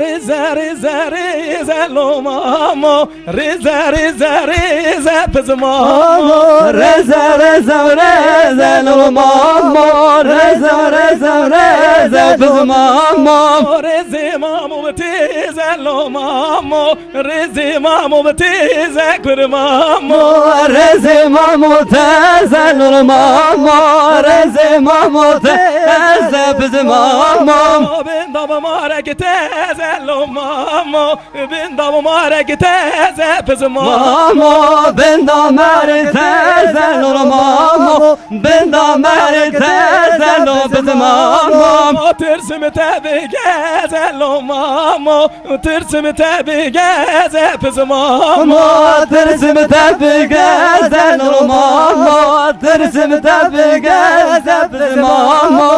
Reza reza reza lo mamo, reza reza reza pez mamo, reza reza reza lo mamo, reza reza reza pez mamo, reza mamo beteza lo mamo, reza mamo beteza kur mamo, reza mamo teza lo mamo, reza mamo teza pez mamo. Ben da mübarek teze lo mamo, ben da mübarek teze pez mamo, ben da mübarek teze lo mamo, ben da mübarek teze lo pez mamo. Tırsım tabi geze lo mamo, tırsım tabi geze pez mamo, tırsım tabi geze lo mamo, tırsım tabi geze pez mamo.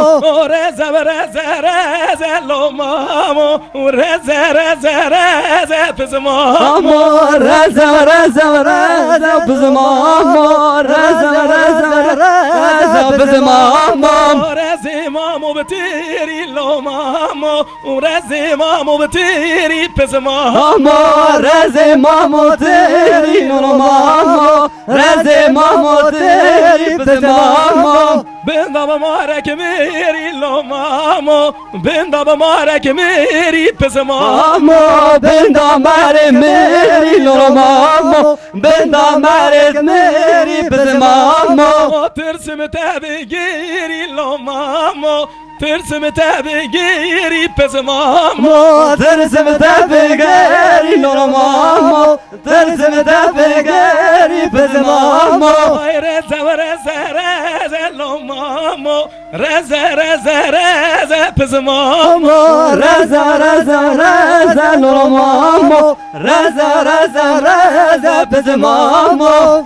Reza reza reza lo mamo, reza reza reza pez mamo, reza reza reza pez mamo, reza reza reza pez mamo. Reza mamo betiri lo mamo, reza mamo betiri pez mamo, reza mamo betiri lo mamo, reza mamo betiri pez mamo. Ben da mübarek meri lo mamo, ben da mübarek meri pez mamo, ben da mübarek meri lo mamo, ben da mübarek meri pez mamo. Tırsım tabi geri lo mamo, tırsım tabi geri pez mamo, tırsım tabi geri lo mamo, tırsım tabi geri pez mamo. Reza reza reza lo mamo, reza reza reza pez mamo, reza reza reza lo mamo, reza reza reza pez mamo.